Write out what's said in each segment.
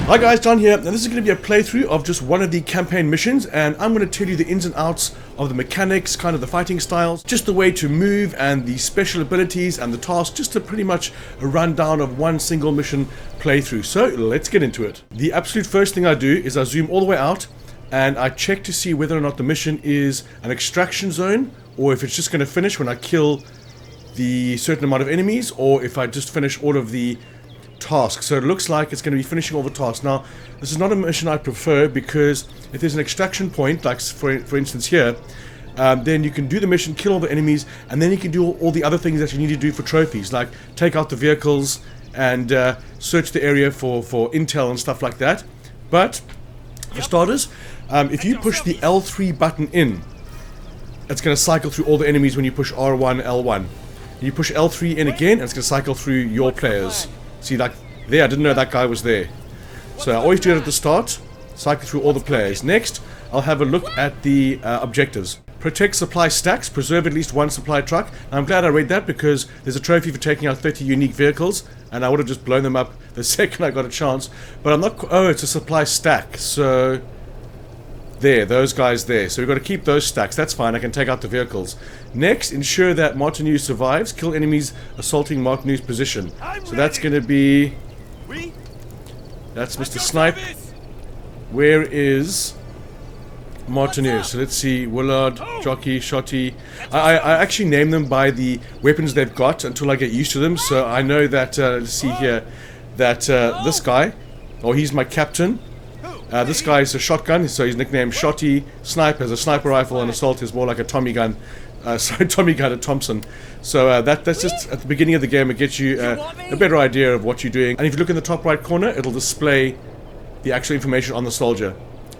Hi guys, John here, and this is going to be a playthrough of just one of the campaign missions, and I'm going to tell you the ins and outs of the mechanics, kind of the fighting styles, just the way to move and the special abilities and the tasks, just a pretty much a rundown of one single mission playthrough. So let's get into it. The absolute first thing I do is I zoom all the way out and I check to see whether or not the mission is an extraction zone, or if it's just going to finish when I kill the certain amount of enemies, or if I just finish all of the tasks. So it looks like it's going to be finishing all the tasks. Now, this is not a mission I prefer, because if there's an extraction point, like for instance here, then you can do the mission, kill all the enemies, and then you can do all the other things that you need to do for trophies, like take out the vehicles and search the area for intel and stuff like that. But for starters, if you push the L3 button in, it's going to cycle through all the enemies when you push R1, L1. You push L3 in again, and it's going to cycle through your players. See, like there, I didn't know that guy was there. So I always do it at the start, cycle through all the players. Next, I'll have a look at the objectives. Protect supply stacks, preserve at least one supply truck. And I'm glad I read that, because there's a trophy for taking out 30 unique vehicles, and I would have just blown them up the second I got a chance. But I'm not, oh, it's a supply stack, so there, those guys there. So we've got to keep those stacks. That's fine, I can take out the vehicles. Next, ensure that Martineau survives. Kill enemies assaulting Martineau's position. So that's going to be... That's Mr. Snipe. Where is Martineau? So let's see. Willard, Jockey, Shotty. I actually name them by the weapons they've got until I get used to them. So I know that, let's see here, that this guy, oh, he's my captain. This guy is a shotgun, so he's nicknamed Shotty. Snipe has a sniper rifle, and Assault is more like a Tommy gun. Sorry, Tommy gun at Thompson. So that's just at the beginning of the game. It gets you a better idea of what you're doing. And if you look in the top right corner, it'll display the actual information on the soldier.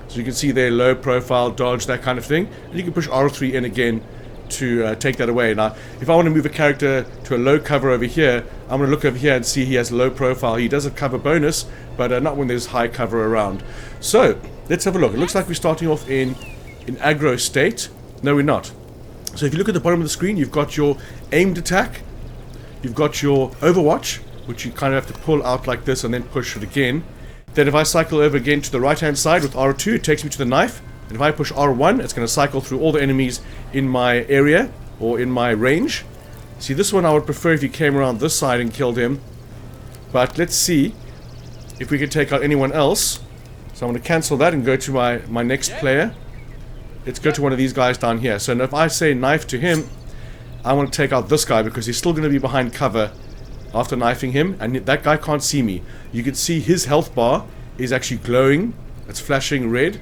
So you can see there, low profile, dodge, that kind of thing. And you can push R3 in again to take that away. Now, if I want to move a character to a low cover over here, I'm going to look over here and see he has low profile. He does a cover bonus, but not when there's high cover around. So let's have a look. It looks like we're starting off in aggro state. No, we're not. So if you look at the bottom of the screen, you've got your aimed attack, you've got your overwatch, which you kind of have to pull out like this and then push it again. Then if I cycle over again to the right hand side with R2, it takes me to the knife. And if I push R1, it's going to cycle through all the enemies in my area, or in my range. See, this one I would prefer if you came around this side and killed him. But let's see if we can take out anyone else. So I'm going to cancel that and go to my next player. Let's go to one of these guys down here. So if I say knife to him, I want to take out this guy, because he's still going to be behind cover after knifing him. And that guy can't see me. You can see his health bar is actually glowing. It's flashing red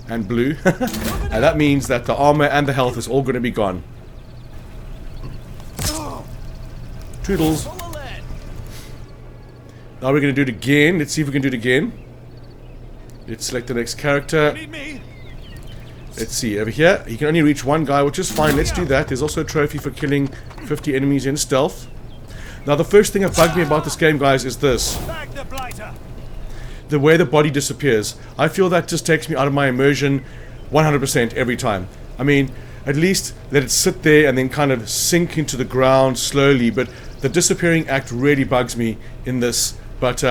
and blue. And that means that the armor and the health is all going to be gone. Toodles. Now we're going to do it again. Let's see if we can do it again. Let's select the next character. Let's see, over here, you can only reach one guy, which is fine. Let's do that. There's also a trophy for killing 50 enemies in stealth. Now, the first thing that bugged me about this game, guys, is this. The way the body disappears. I feel that just takes me out of my immersion 100% every time. I mean, at least let it sit there and then kind of sink into the ground slowly. But the disappearing act really bugs me in this. But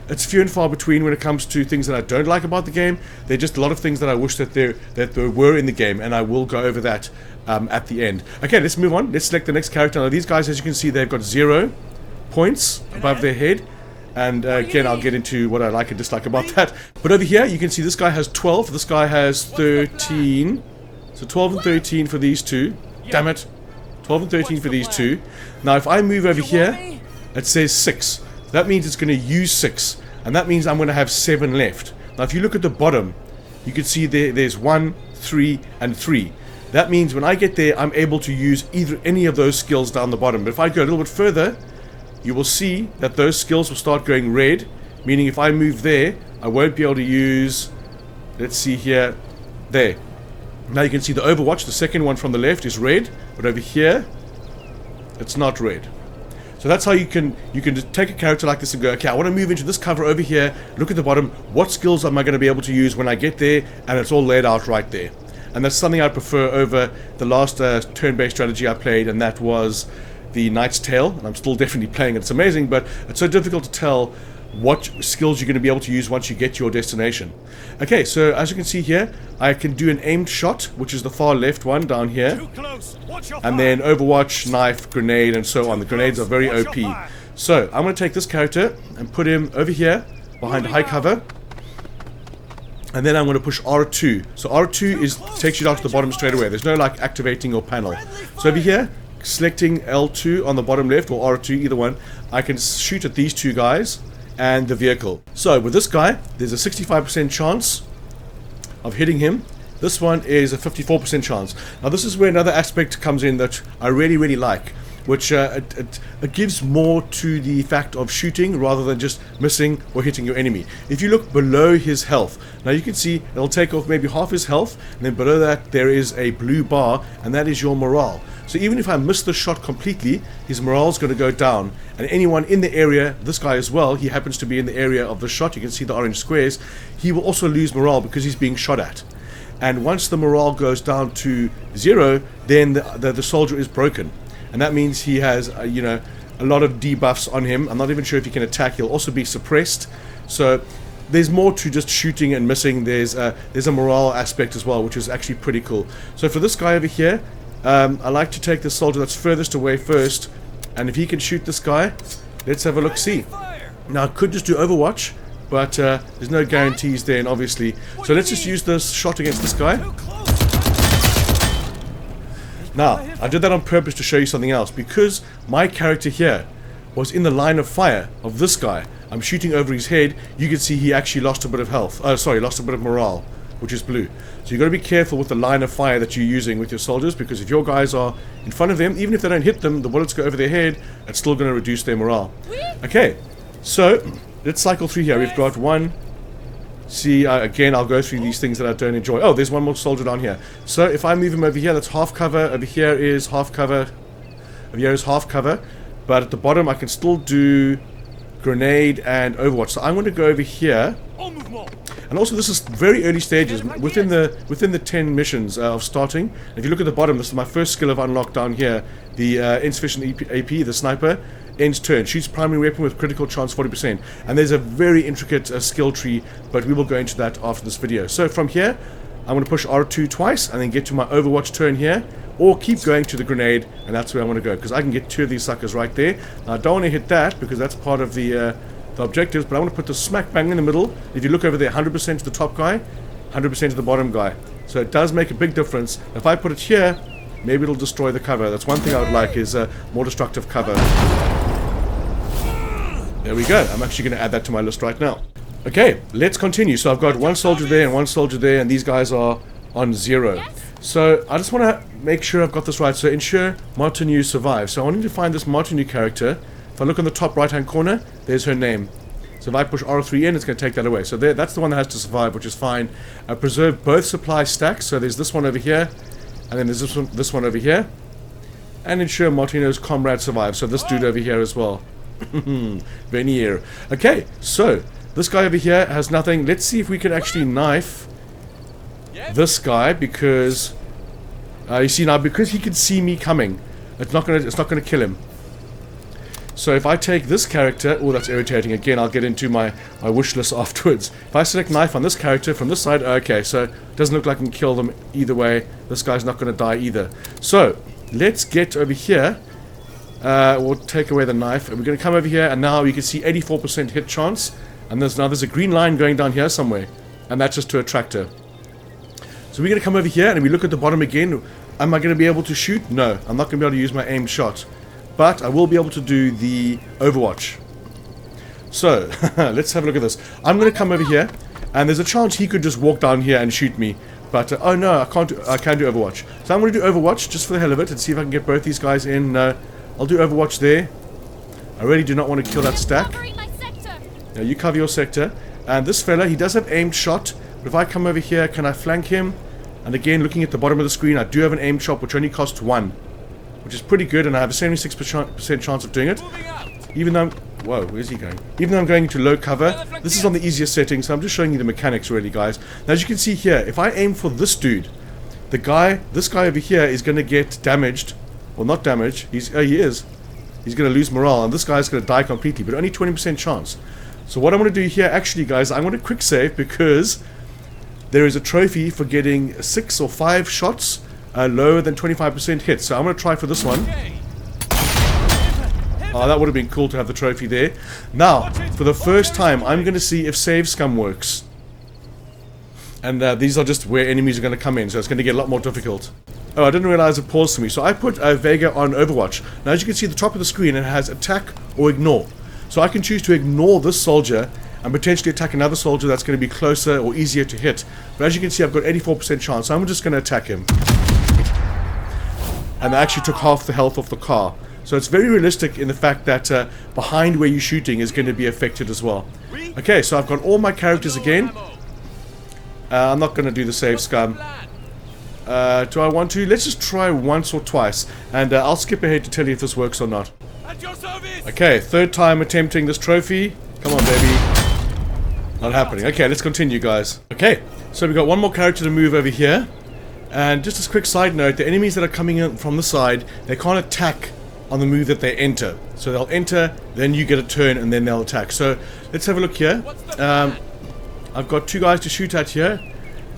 it's few and far between when it comes to things that I don't like about the game. There are just a lot of things that I wish that there were in the game, and I will go over that at the end. Okay, let's move on. Let's select the next character. Now, these guys, as you can see, they've got 0 points above their head. And again, I'll get into what I like and dislike about that. But over here, you can see this guy has 12. This guy has 13. So 12 and 13 for these two. Damn it. 12 and 13 for these two. Now, if I move over here, it says 6. That means it's going to use 6, and that means I'm going to have 7 left. Now, if you look at the bottom, you can see there's 1, 3, and 3. That means when I get there, I'm able to use any of those skills down the bottom. But if I go a little bit further, you will see that those skills will start going red, meaning if I move there, I won't be able to use, let's see here, there. Now you can see the Overwatch, the second one from the left, is red, but over here, it's not red. So that's how you can just take a character like this and go, okay, I want to move into this cover over here, look at the bottom, what skills am I going to be able to use when I get there, and it's all laid out right there. And that's something I prefer over the last turn-based strategy I played, and that was the Knight's Tale, and I'm still definitely playing it. It's amazing, but it's so difficult to tell what skills you're going to be able to use once you get to your destination. Okay, so as you can see here, I can do an aimed shot, which is the far left one down here, and then Overwatch, knife, grenade, and so on. The grenades are very OP. So I'm going to take this character and put him over here behind high cover, and then I'm going to push R2. So R2 takes you down to the bottom straight away. There's no like activating your panel. So over here, selecting L2 on the bottom left, or R2, either one, I can shoot at these two guys and the vehicle. So with this guy, there's a 65% chance of hitting him. This one is a 54% chance. Now this is where another aspect comes in that I really like, which it gives more to the fact of shooting rather than just missing or hitting your enemy. If you look below his health, now you can see it'll take off maybe half his health, and then below that there is a blue bar, and that is your morale. So even if I miss the shot completely, his morale is going to go down, and anyone in the area, this guy as well, he happens to be in the area of the shot, you can see the orange squares, he will also lose morale because he's being shot at. And once the morale goes down to 0, then the soldier is broken. And that means he has, you know, a lot of debuffs on him. I'm not even sure if he can attack. He'll also be suppressed. So there's more to just shooting and missing. There's a morale aspect as well, which is actually pretty cool. So for this guy over here, I like to take the soldier that's furthest away first. And if he can shoot this guy, let's have a look-see. Now I could just do Overwatch, but there's no guarantees there, and obviously. So let's just use this shot against this guy. Now, I did that on purpose to show you something else, because my character here was in the line of fire of this guy. I'm shooting over his head. You can see he actually lost a bit of health. Lost a bit of morale, which is blue. So you've got to be careful with the line of fire that you're using with your soldiers, because if your guys are in front of them, even if they don't hit them, the bullets go over their head, it's still going to reduce their morale. Okay, so let's cycle through here. We've got one. See, again, I'll go through these things that I don't enjoy. Oh, there's one more soldier down here. So if I move him over here, that's half cover. Over here is half cover. Over here is half cover. But at the bottom, I can still do grenade and Overwatch. So I'm going to go over here. And also, this is very early stages, within the 10 missions of starting. If you look at the bottom, this is my first skill I've unlocked down here. The insufficient AP, the sniper. Ends turn, shoots primary weapon with critical chance 40%, and there's a very intricate skill tree, but we will go into that after this video. So from here, I'm going to push R2 twice and then get to my Overwatch turn here, or keep going to the grenade, and that's where I want to go, because I can get 2 of these suckers right there. Now, I don't want to hit that because that's part of the objectives, but I want to put the smack bang in the middle. If you look over there, 100% to the top guy, 100% to the bottom guy. So it does make a big difference. If I put it here, maybe it'll destroy the cover. That's one thing I would like, is more destructive cover. There we go. I'm actually going to add that to my list right now. Okay, let's continue. So I've got one soldier there and one soldier there, and these guys are on 0. So I just want to make sure I've got this right. So ensure Martinu survives. So I wanted to find this Martinu character. If I look in the top right hand corner, there's her name. So if I push R3 in, it's going to take that away. So there, that's the one that has to survive, which is fine. Preserve both supply stacks. So there's this one over here, and then there's this one over here. And ensure Martinu's comrade survives. So this dude over here as well. Vernier. Okay, so this guy over here has nothing. Let's see if we can actually knife this guy, because you see now, because he can see me coming, it's not gonna kill him. So if I take this character, oh, that's irritating. Again, I'll get into my wish list afterwards. If I select knife on this character from this side, okay, so it doesn't look like I can kill them either way. This guy's not going to die either. So let's get over here. We'll take away the knife, and we're going to come over here, and now you can see 84% hit chance, and there's a green line going down here somewhere, and that's just to attract her. So we're going to come over here, and we look at the bottom again. Am I going to be able to shoot? No, I'm not going to be able to use my aim shot, but I will be able to do the Overwatch. So let's have a look at this. I'm going to come over here, and there's a chance he could just walk down here and shoot me, but oh no, I can't do Overwatch. So I'm going to do Overwatch just for the hell of it, and see if I can get both these guys in. I'll do Overwatch there. I really do not want to kill that stack. Now you cover your sector. And this fella, he does have aimed shot. But if I come over here, can I flank him? And again, looking at the bottom of the screen, I do have an aimed shot, which only costs 1. Which is pretty good, and I have a 76% chance of doing it. Even though whoa, where's he going? Even though I'm going into low cover, this is on the easiest setting, so I'm just showing you the mechanics really, guys. Now, as you can see here, if I aim for this dude, this guy over here is going to get damaged. Well, not damaged. He is. he's going to lose morale, and this guy's going to die completely, but only 20% chance. So what I'm going to do here, actually, guys, I'm going to quick save because there is a trophy for getting 6 or 5 shots lower than 25% hit. So I'm going to try for this one. Oh, that would have been cool to have the trophy there. Now, for the first time, I'm going to see if Save Scum works. And these are just where enemies are going to come in, so it's going to get a lot more difficult. Oh, I didn't realize it paused for me. So I put Vega on Overwatch. Now, as you can see at the top of the screen, it has attack or ignore. So I can choose to ignore this soldier and potentially attack another soldier that's going to be closer or easier to hit. But as you can see, I've got 84% chance, so I'm just going to attack him. And I actually took half the health off the car. So it's very realistic in the fact that behind where you're shooting is going to be affected as well. Okay, so I've got all my characters again. I'm not going to do the Save Scum. Do I want to? Let's just try once or twice. And I'll skip ahead to tell you if this works or not. Okay, third time attempting this trophy. Come on, baby. Not happening. Okay, let's continue, guys. Okay, so we've got one more character to move over here. And just a quick side note, the enemies that are coming in from the side, they can't attack on the move that they enter. So they'll enter, then you get a turn, and then they'll attack. So let's have a look here. I've got 2 guys to shoot at here.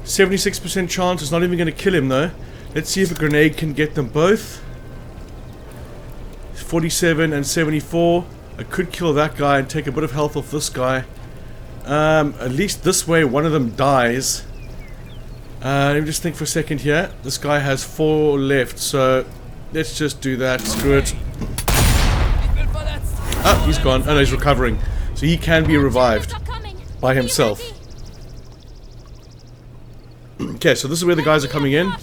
76% chance. It's not even going to kill him, though. Let's see if a grenade can get them both. 47 and 74. I could kill that guy and take a bit of health off this guy. At least this way one of them dies. Let me just think for a second here. This guy has 4 left, so let's just do that. Screw it. Oh, he's gone. Oh no, he's recovering. So he can be revived by himself. Okay, so this is where the guys are coming in.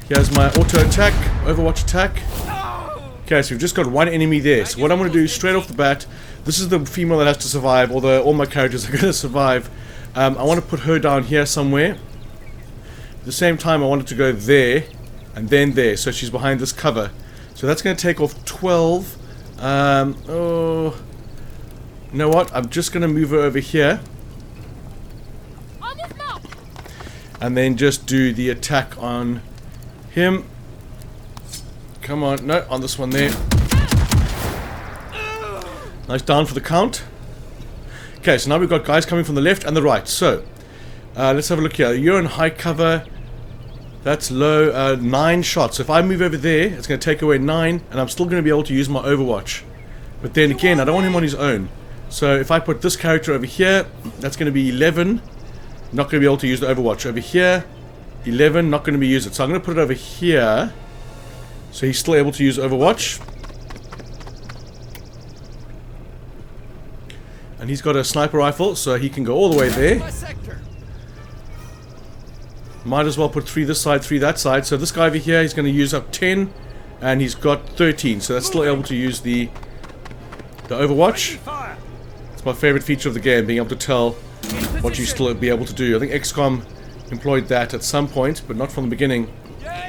Here's my auto attack, Overwatch attack. Okay, so we've just got one enemy there. So what I'm going to do straight off the bat, this is the female that has to survive, although all my characters are going to survive. I want to put her down here somewhere. At the same time, I want it to go there, and then there, so she's behind this cover. So that's going to take off 12. Oh, you know what? I'm just going to move her over here. And then just do the attack on him. Come on, no, on this one there. Nice down for the count. Okay, so now we've got guys coming from the left and the right. So, let's have a look here. You're in high cover. That's low. 9 shots. So if I move over there, it's going to take away 9, and I'm still going to be able to use my Overwatch. But then again, I don't want him on his own. So if I put this character over here, that's going to be 11. Not going to be able to use the Overwatch. Over here, 11, not going to be used it. So I'm going to put it over here. So he's still able to use Overwatch. And he's got a sniper rifle, so he can go all the way there. Might as well put 3 this side, 3 that side. So this guy over here, he's going to use up 10. And he's got 13. So that's still able to use the Overwatch. It's my favorite feature of the game, being able to tell what you still be able to do. I think XCOM employed that at some point, but not from the beginning.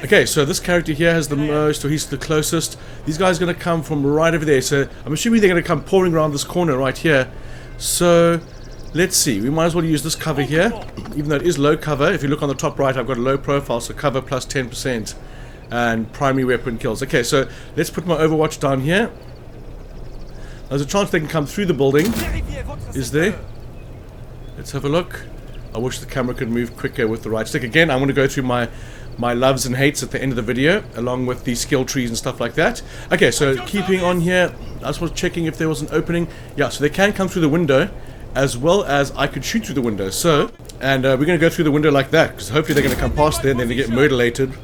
Okay, so this character here has the most, or he's the closest. These guys are going to come from right over there. So I'm assuming they're going to come pouring around this corner right here. So let's see. We might as well use this cover here, even though it is low cover. If you look on the top right, I've got a low profile, so cover plus 10%. And primary weapon kills. Okay, so let's put my Overwatch down here. There's a chance they can come through the building. Is there? Let's have a look. I wish the camera could move quicker with the right stick. Again, I'm going to go through my loves and hates at the end of the video, along with the skill trees and stuff like that. Okay, so keeping on here, I just was checking if there was an opening. Yeah, so they can come through the window, as well as I could shoot through the window. So, and we're going to go through the window like that, because hopefully they're going to come past there and then they get murderlated.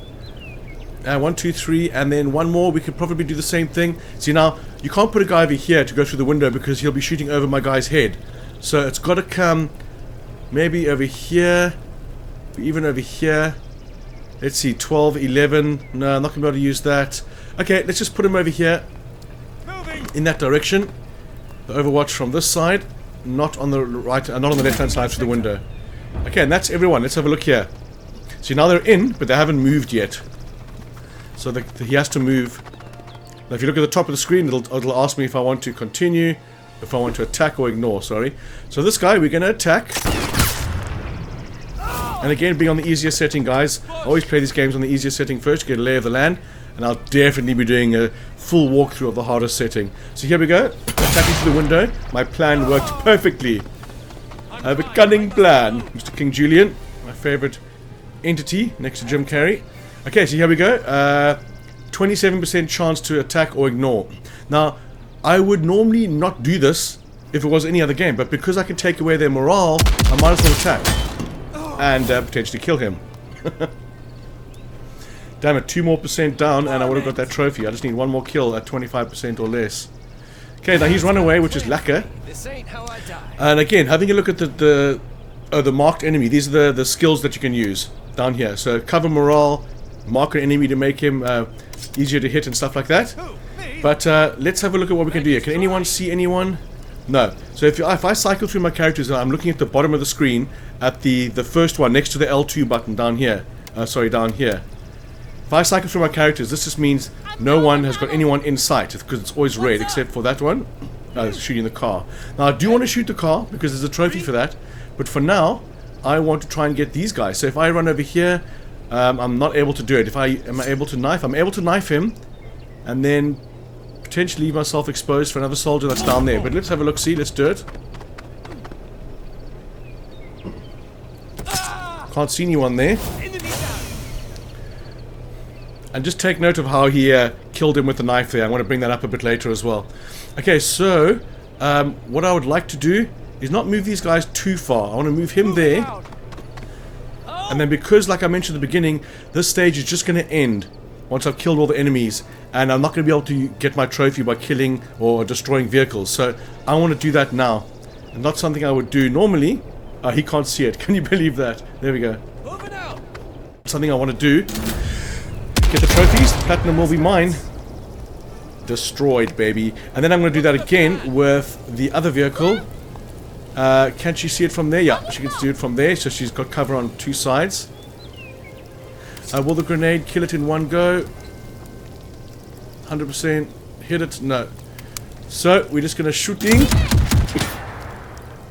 1, 2, 3, and then one more. We could probably do the same thing. See, now, you can't put a guy over here to go through the window because he'll be shooting over my guy's head. So it's got to come maybe over here, even over here. Let's see, 12, 11. No, I'm not going to be able to use that. Okay, let's just put him over here in that direction. The Overwatch from this side, not on the right, not on the left-hand side through the window. Okay, and that's everyone. Let's have a look here. See, now they're in, but they haven't moved yet. So he has to move. Now, if you look at the top of the screen, it'll ask me if I want to continue, if I want to attack or ignore, sorry. So this guy, we're going to attack. And again, being on the easier setting, guys. I always play these games on the easier setting first to get a lay of the land. and I'll definitely be doing a full walkthrough of the hardest setting. So here we go, attacking through the window. My plan worked perfectly. I have a cunning plan, Mr. King Julian, my favorite entity next to Jim Carrey. Okay, so here we go. 27% chance to attack or ignore. Now, I would normally not do this if it was any other game, but because I can take away their morale, I might as well attack and potentially kill him. Damn it, 2% more down and I would have got that trophy. I just need one more kill at 25% or less. Okay, now he's run away, which is lacquer. And again, having a look at the marked enemy. These are the skills that you can use down here. So cover morale, mark an enemy to make him easier to hit and stuff like that. But let's have a look at what we can do here. Can anyone see anyone? No. So if I cycle through my characters, and I'm looking at the bottom of the screen at the first one next to the L2 button down here. Sorry, down here. If I cycle through my characters, this just means no one has got anyone in sight, because it's always red except for that one shooting the car. Now I do want to shoot the car because there's a trophy for that, but for now I want to try and get these guys. So if I run over here, I'm not able to do it. Am I able to knife? I'm able to knife him and then potentially leave myself exposed for another soldier that's down there. But let's have a look, see, let's do it. Can't see anyone there. And just take note of how he killed him with the knife there. I want to bring that up a bit later as well. Okay, so what I would like to do is not move these guys too far. I want to move him there. And then because, like I mentioned at the beginning, this stage is just going to end once I've killed all the enemies. And I'm not going to be able to get my trophy by killing or destroying vehicles. So I want to do that now. And not something I would do normally. He can't see it. Can you believe that? There we go. Something I want to do. Get the trophies. Platinum will be mine. Destroyed, baby. And then I'm going to do that again with the other vehicle. Can't she see it from there? Yeah, she can see it from there. So she's got cover on two sides. Will the grenade kill it in one go? 100% hit it? No. So we're just going to shooting.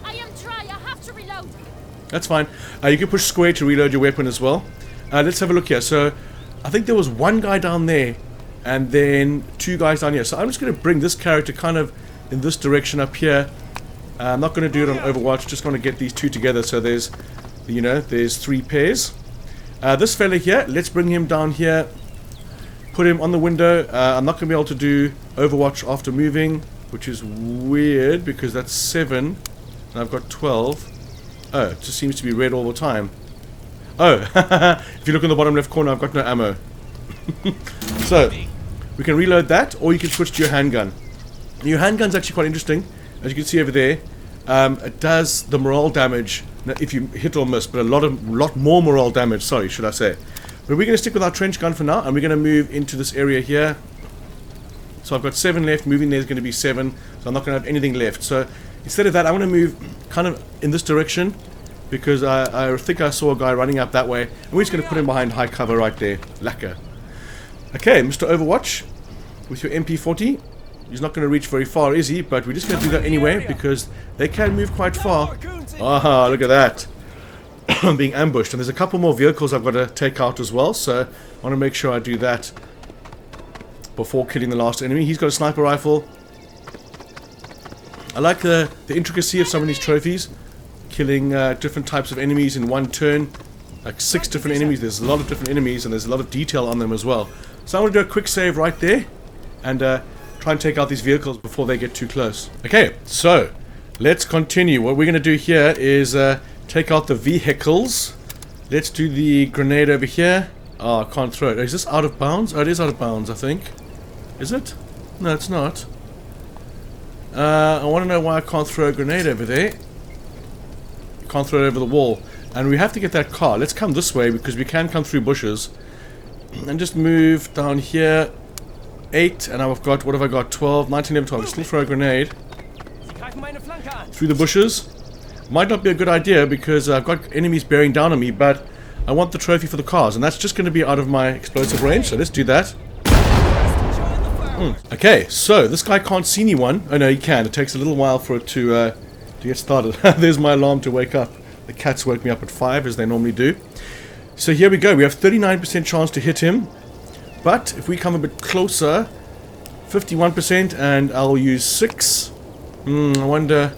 I am trying. I have to reload. That's fine. You can push square to reload your weapon as well. Let's have a look here. So I think there was one guy down there and then two guys down here. So I'm just going to bring this character kind of in this direction up here. I'm not going to do it on Overwatch. Just going to get these two together. So there's, you know, there's three pairs. This fella here, let's bring him down here. Put him on the window. I'm not going to be able to do Overwatch after moving, which is weird because that's 7 and I've got 12. Oh, it just seems to be red all the time. Oh, if you look in the bottom left corner, I've got no ammo. So, we can reload that, or you can switch to your handgun. Your handgun's actually quite interesting. As you can see over there, it does the morale damage if you hit or miss, but a lot more morale damage, sorry, should I say. But we're going to stick with our trench gun for now, and we're going to move into this area here. So I've got 7 left, moving there is going to be 7, so I'm not going to have anything left. So instead of that, I want to move kind of in this direction, because I think I saw a guy running up that way, and we're just going to put him behind high cover right there. Lacquer. Okay, Mr. Overwatch, with your MP40. He's not going to reach very far, is he? But we're just going to do that anyway, because they can move quite far. Ah, look at that. I'm being ambushed, and there's a couple more vehicles I've got to take out as well, so I want to make sure I do that before killing the last enemy. He's got a sniper rifle. I like the intricacy of some of these trophies. Killing different types of enemies in one turn. Like 6 different enemies. There's a lot of different enemies, and there's a lot of detail on them as well. So I'm going to do a quick save right there, and try and take out these vehicles before they get too close. Okay, so let's continue. What we're going to do here is take out the vehicles. Let's do the grenade over here. Oh, I can't throw it. Is this out of bounds? Oh, it is out of bounds, I think. Is it? No, it's not. I want to know why I can't throw a grenade over there. Can't throw it over the wall. And we have to get that car. Let's come this way because we can come through bushes. And just move down here. 8, and I've got, what have I got? 12, 19, 11, 12. Still throw a grenade through the bushes. Might not be a good idea because I've got enemies bearing down on me, but I want the trophy for the cars, and that's just going to be out of my explosive range, so let's do that. Okay, so this guy can't see anyone. Oh no, he can. It takes a little while for it to get started. There's my alarm to wake up. The cats woke me up at 5, as they normally do. So here we go. We have 39% chance to hit him. But if we come a bit closer, 51%, and I'll use 6. I wonder,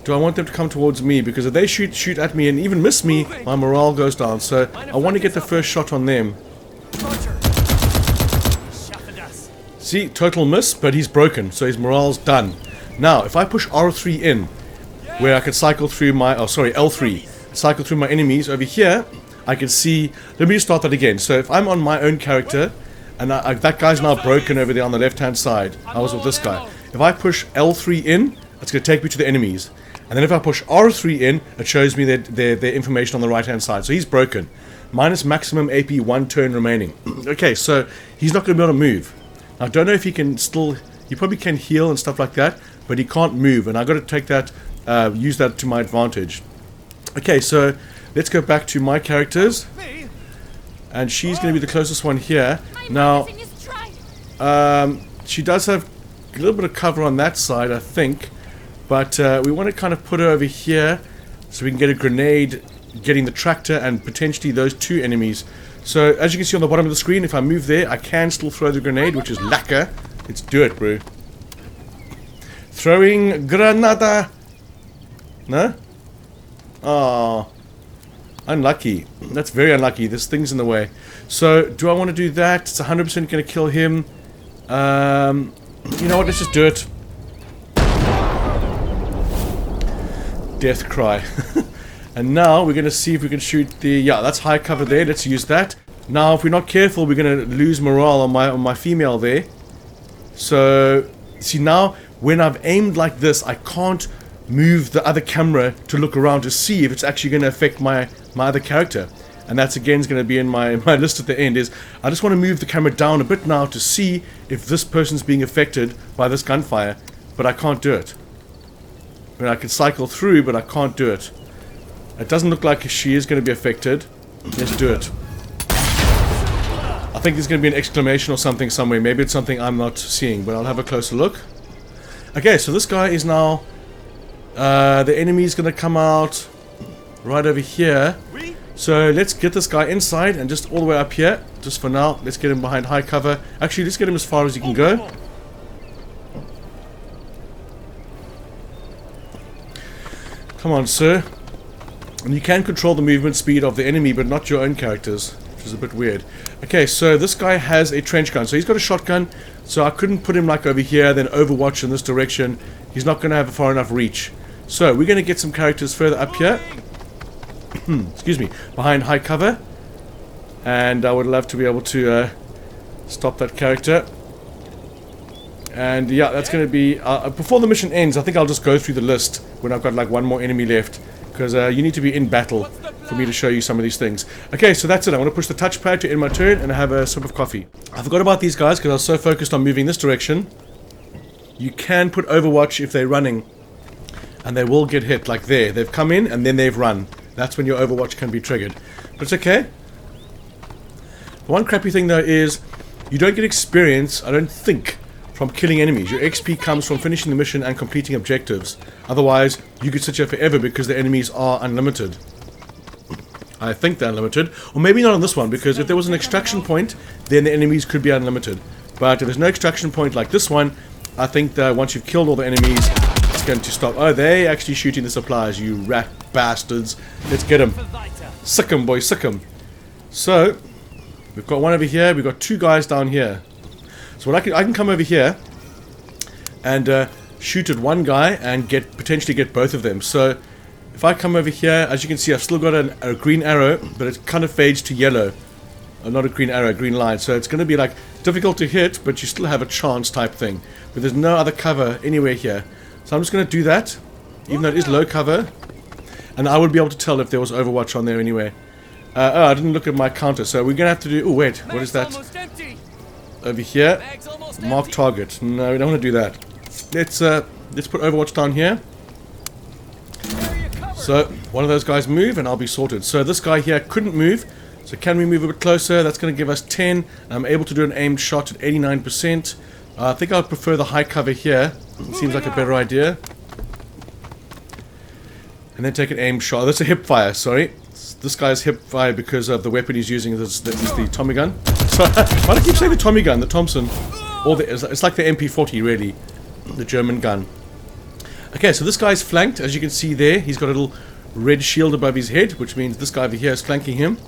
do I want them to come towards me? Because if they shoot at me and even miss me, my morale goes down. So I want to get the first shot on them. See, total miss, but he's broken, so his morale's done. Now, if I push R3 in, where I can cycle through my, L3, cycle through my enemies over here, I can see, let me just start that again. So if I'm on my own character, and that guy's now broken over there on the left-hand side, I was with this guy. If I push L3 in, it's going to take me to the enemies. And then if I push R3 in, it shows me their information on the right-hand side. So he's broken. Minus maximum AP, 1 turn remaining. Okay, so he's not going to be able to move. I don't know if he can still, he probably can heal and stuff like that, but he can't move, and I've got to take that, use that to my advantage. Okay, so let's go back to my characters, and she's going to be the closest one here. Now, she does have a little bit of cover on that side, I think, but we want to kind of put her over here so we can get a grenade getting the tractor and potentially those 2 enemies. So, as you can see on the bottom of the screen, if I move there, I can still throw the grenade, which is lacquer. Let's do it, bro. Throwing granada. No? Oh, unlucky. That's very unlucky. This thing's in the way. So, do I want to do that? It's 100% going to kill him. You know what? Let's just do it. Death cry. And now we're going to see if we can shoot the... Yeah, that's high cover there. Let's use that. Now, if we're not careful, we're going to lose morale on my female there. So, see now, when I've aimed like this, I can't move the other camera to look around to see if it's actually going to affect my other character. And that's again going to be in my list at the end, is I just want to move the camera down a bit now to see if this person's being affected by this gunfire. But I can't do it. I mean, I can cycle through, but I can't do it. It doesn't look like she is going to be affected. Let's do it. I think there's going to be an exclamation or something somewhere. Maybe it's something I'm not seeing, but I'll have a closer look. Okay, so this guy is now... the enemy's going to come out right over here. So let's get this guy inside and just all the way up here. Just for now, let's get him behind high cover. Actually, let's get him as far as he can go. Come on, sir. And you can control the movement speed of the enemy, but not your own characters, which is a bit weird. Okay, so this guy has a trench gun. So he's got a shotgun, so I couldn't put him like over here, then overwatch in this direction. He's not going to have a far enough reach. So we're going to get some characters further up here. Excuse me, behind high cover. And I would love to be able to stop that character. And yeah, that's going to be... before the mission ends, I think I'll just go through the list when I've got like one more enemy left. Because you need to be in battle for me to show you some of these things. Okay, so that's it. I want to push the touchpad to end my turn and have a sip of coffee. I forgot about these guys because I was so focused on moving this direction. You can put Overwatch if they're running. And they will get hit, like there. They've come in and then they've run. That's when your Overwatch can be triggered. But it's okay. The one crappy thing though is you don't get experience, I don't think, from killing enemies. Your XP comes from finishing the mission and completing objectives. Otherwise, you could sit here forever because the enemies are unlimited. I think they're unlimited. Or maybe not on this one, because if there was an extraction point, then the enemies could be unlimited. But if there's no extraction point like this one, I think that once you've killed all the enemies, it's going to stop. Oh, they're actually shooting the supplies, you rat bastards. Let's get them. Sick 'em, boys, sick 'em. So, we've got one over here, we've got 2 guys down here. So what I can come over here and shoot at one guy and potentially get both of them. So if I come over here, as you can see, I've still got a green arrow, but it kind of fades to yellow. Not a green arrow, a green line. So it's going to be like difficult to hit, but you still have a chance type thing. But there's no other cover anywhere here. So I'm just going to do that, even though it is low cover. And I would be able to tell if there was Overwatch on there anyway. Oh, I didn't look at my counter, so we're going to have to do... Oh, wait, what is that? Over here, mark target. No, we don't want to do that. Let's put Overwatch down here. So one of those guys move and I'll be sorted. So this guy here couldn't move. So can we move a bit closer? That's going to give us 10. I'm able to do an aimed shot at 89%. I think I'd prefer the high cover here. It seems like a better idea. And then take an aimed shot. That's a hip fire, sorry. This guy's hip fire because of the weapon he's using. This is the Tommy gun. Why do I keep saying the Tommy gun, the Thompson? Or it's like the MP40 really, the German gun. Okay, so this guy's flanked, as you can see there. He's got a little red shield above his head, which means this guy over here is flanking him.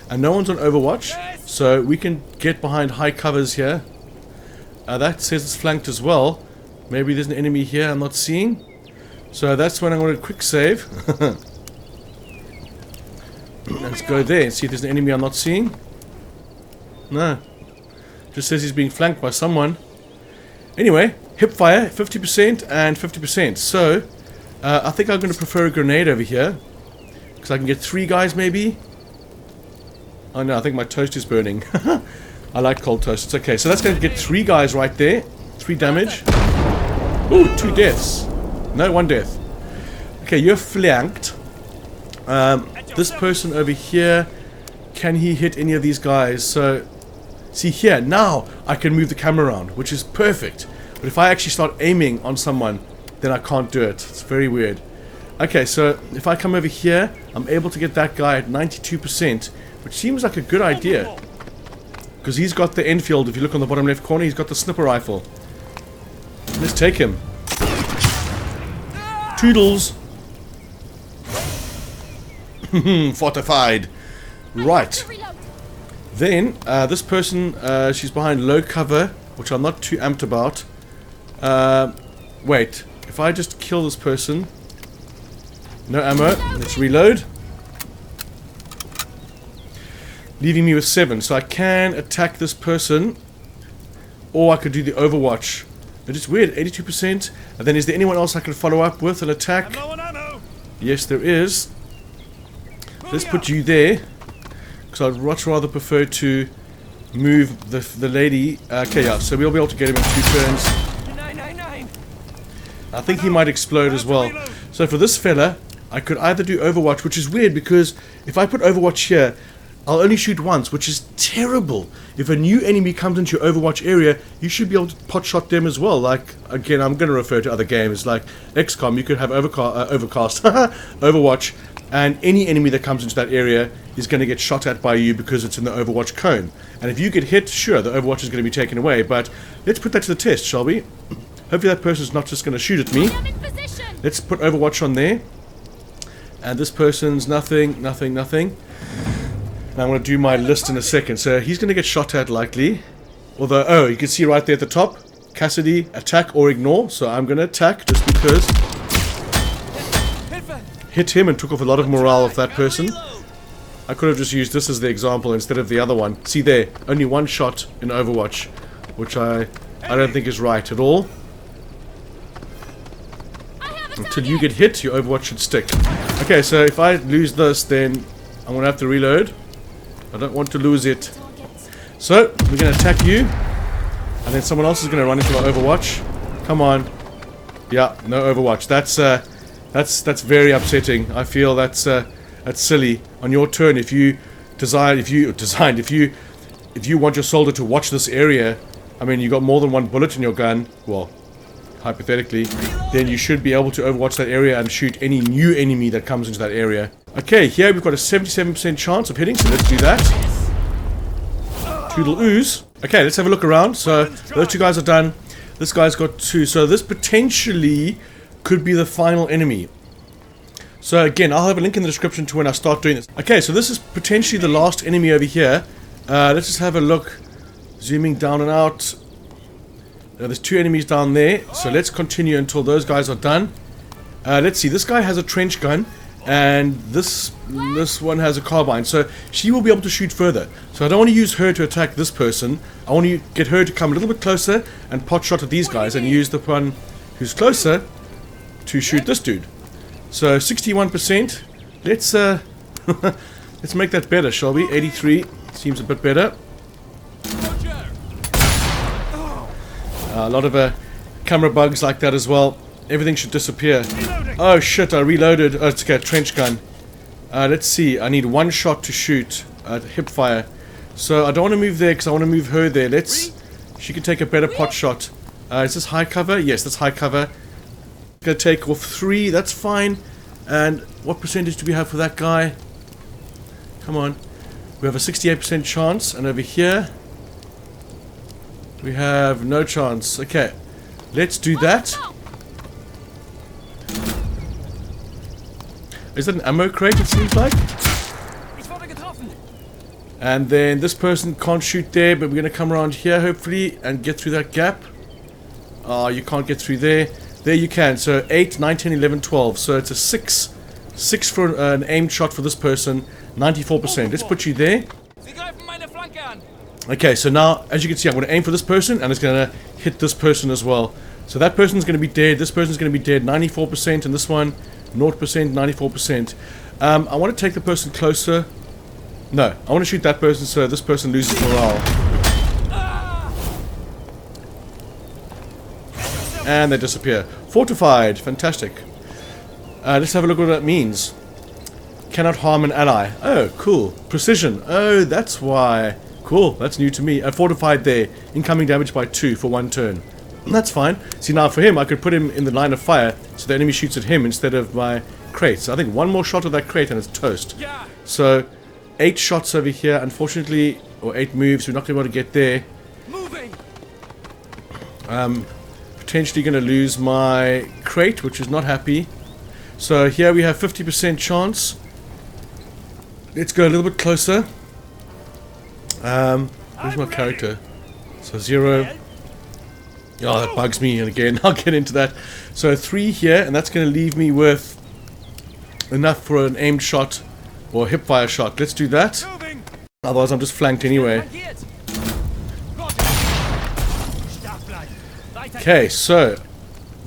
And no one's on Overwatch, so we can get behind high covers here. That says it's flanked as well. Maybe there's an enemy here I'm not seeing. So that's when I'm going to quick save. Let's go there and see if there's an enemy I'm not seeing. No. Just says he's being flanked by someone. Anyway, hip fire, 50% and 50%. So, I think I'm going to prefer a grenade over here. Because I can get 3 guys maybe. Oh no, I think my toast is burning. I like cold toast. It's okay. So that's going to get 3 guys right there. 3 damage. Ooh, 2 deaths. No, 1 death. Okay, you're flanked. This person over here, can he hit any of these guys? So, see here, now I can move the camera around, which is perfect. But if I actually start aiming on someone, then I can't do it. It's very weird. Okay, so if I come over here, I'm able to get that guy at 92%, which seems like a good idea. Because he's got the Enfield, if you look on the bottom left corner, he's got the sniper rifle. Let's take him. Toodles. Fortified. Right. Then, this person, she's behind low cover, which I'm not too amped about. Wait. If I just kill this person... No ammo. Let's reload. Leaving me with 7. So I can attack this person. Or I could do the Overwatch. It is weird. 82%. And then is there anyone else I can follow up with and attack? Yes, there is. Let's put you there. Because I'd much rather prefer to move the lady. Okay, yeah. So we'll be able to get him in 2 turns. I think he might explode as well. So for this fella, I could either do Overwatch, which is weird because if I put Overwatch here, I'll only shoot once, which is terrible. If a new enemy comes into your Overwatch area, you should be able to pot shot them as well. Like, again, I'm going to refer to other games like XCOM. You could have Overcast, Overwatch, and any enemy that comes into that area is going to get shot at by you because it's in the Overwatch cone. And if you get hit, sure, the Overwatch is going to be taken away. But let's put that to the test, shall we? Hopefully that person's not just going to shoot at me. Let's put Overwatch on there. And this person's nothing, nothing, nothing. And I'm going to do my list in a second. So he's going to get shot at likely. Although, oh, you can see right there at the top. Cassidy, attack or ignore. So I'm going to attack just because. Hit him and took off a lot of morale of that person. I could have just used this as the example instead of the other one. See there, only 1 shot in Overwatch. Which I don't think is right at all. Until you get hit, your Overwatch should stick. Okay, so if I lose this, then I'm going to have to reload. I don't want to lose it. So, we're going to attack you. And then someone else is going to run into my Overwatch. Come on. Yeah, no Overwatch. That's very upsetting. I feel that's silly. On your turn, if you want your soldier to watch this area, I mean, you got more than 1 bullet in your gun. Well, hypothetically, then you should be able to overwatch that area and shoot any new enemy that comes into that area. Okay, here we've got a 77% chance of hitting, so let's do that. Toodle ooze. Okay, let's have a look around. So, those 2 guys are done. This guy's got 2. So, this potentially could be the final enemy. So, again, I'll have a link in the description to when I start doing this. Okay, so this is potentially the last enemy over here. Let's just have a look. Zooming down and out. There's 2 enemies down there, so let's continue until those guys are done. Let's see, this guy has a trench gun, and this one has a carbine, so she will be able to shoot further. So I don't want to use her to attack this person. I want to get her to come a little bit closer and pot shot at these guys, and use the one who's closer to shoot this dude. So 61%. Let's let's make that better, shall we? 83 seems a bit better. A lot of camera bugs like that as well. Everything should disappear. Oh shit, I reloaded. Oh, it's okay, a trench gun. Let's see, I need 1 shot to shoot hip fire. So I don't want to move there because I want to move her there. She can take a better pot shot. Is this high cover? Yes, that's high cover. Gonna take off 3, that's fine. And what percentage do we have for that guy? Come on. We have a 68% chance. And over here, We have no chance. Okay, let's do that. Is that an ammo crate, it seems like? And then this person can't shoot there, but we're going to come around here, hopefully, and get through that gap. You can't get through there. There you can. So 8, 9, 10, 11, 12. So it's a 6. 6 for an aimed shot for this person. 94%. Let's put you there. Okay, so now, as you can see, I'm going to aim for this person, and it's going to hit this person as well. So that person's going to be dead. This person's going to be dead. 94%, and this one, 0%, 94%. I want to take the person closer. No, I want to shoot that person so this person loses morale. And they disappear. Fortified. Fantastic. Let's have a look at what that means. Cannot harm an ally. Oh, cool. Precision. Oh, that's why. Cool. That's new to me. Fortified there. Incoming damage by 2 for 1 turn. That's fine. See, now for him, I could put him in the line of fire so the enemy shoots at him instead of my crate. So I think one more shot of that crate and it's toast. So 8 shots over here, unfortunately, or 8 moves, we're not going to be able to get there. Potentially going to lose my crate, which is not happy. So here we have 50% chance. Let's go a little bit closer. Where's my character? So 0. Oh, that bugs me, and again, I'll get into that. So 3 here, and that's going to leave me with enough for an aimed shot. Or hip fire shot. Let's do that. Otherwise I'm just flanked anyway. Okay, so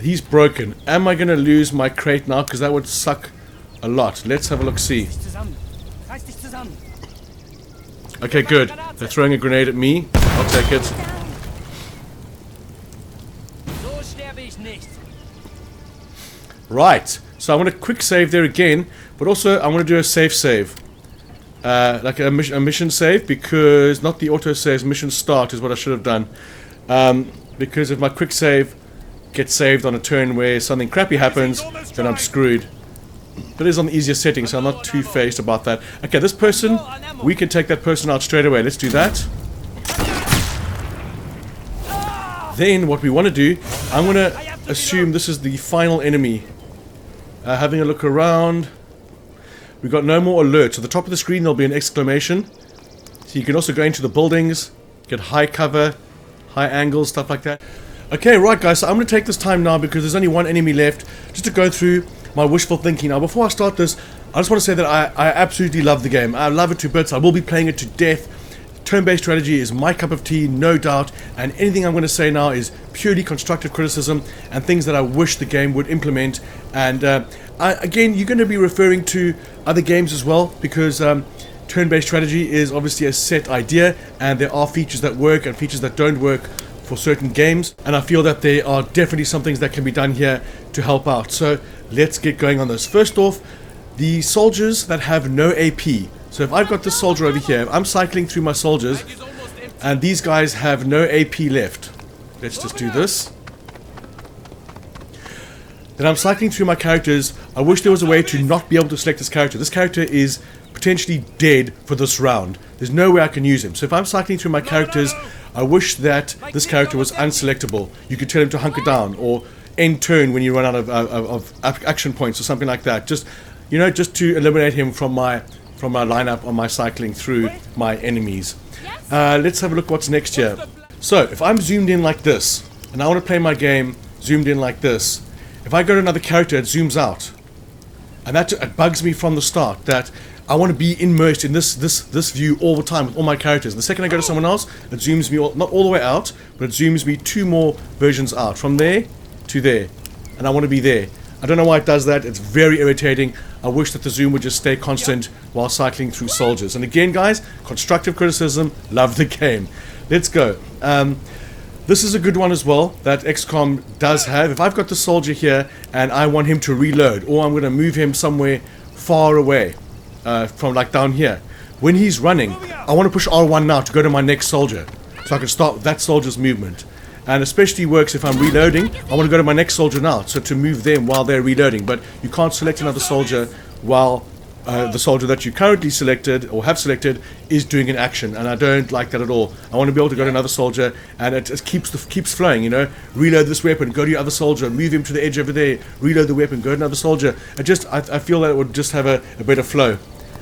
he's broken. Am I going to lose my crate now? Because that would suck a lot. Let's have a look, see. Okay, good. They're throwing a grenade at me. I'll take it. Right. So I'm going to quick save there again. But also, I want to do a safe save. Like a mission save, because not the auto saves, mission start is what I should have done. Because if my quick save gets saved on a turn where something crappy happens, then I'm screwed. But it is on the easier setting, so I'm not too phased about that. Okay, this person, we can take that person out straight away. Let's do that. Then, what we want to do, I'm going to assume this is the final enemy. Having a look around. We've got no more alerts. At the top of the screen there'll be an exclamation. So you can also go into the buildings, get high cover, high angles, stuff like that. Okay, right guys, so I'm going to take this time now because there's only one enemy left, just to go through my wishful thinking. Now before I start this, I just want to say that I absolutely love the game. I love it to bits. I will be playing it to death. Turn-based strategy is my cup of tea, no doubt, and anything I'm going to say now is purely constructive criticism and things that I wish the game would implement. And again, you're going to be referring to other games as well, because turn-based strategy is obviously a set idea, and there are features that work and features that don't work for certain games, and I feel that there are definitely some things that can be done here to help out. So let's get going on this. First off, the soldiers that have no AP. So if I've got this soldier over here, I'm cycling through my soldiers, and these guys have no AP left. Let's just do this. Then I'm cycling through my characters. I wish there was a way to not be able to select this character. This character is potentially dead for this round. There's no way I can use him. So if I'm cycling through my characters, I wish that this character was unselectable. You could tell him to hunker down, or end turn when you run out of action points or something like that. Just, you know, just to eliminate him from my lineup on my cycling through my enemies. Let's have a look what's next here. So if I'm zoomed in like this, and I want to play my game zoomed in like this, if I go to another character, it zooms out, and that it bugs me from the start that I want to be immersed in this view all the time with all my characters. The second I go to someone else, it zooms me not all the way out, but it zooms me 2 more versions out, from there to there, and I want to be there. I don't know why it does that. It's very irritating. I wish that the zoom would just stay constant while cycling through soldiers. And again, guys, constructive criticism, love the game. Let's go. This is a good one as well that XCOM does have. If I've got the soldier here and I want him to reload, or I'm going to move him somewhere far away from like down here, when he's running, I want to push R1 now to go to my next soldier so I can start that soldier's movement. And especially works if I'm reloading. I want to go to my next soldier now, so to move them while they're reloading. But you can't select another soldier while the soldier that you currently selected or have selected is doing an action, and I don't like that at all. I want to be able to go to another soldier, and it keeps flowing, you know. Reload this weapon, go to your other soldier, move him to the edge over there, reload the weapon, go to another soldier. I feel that it would just have a better flow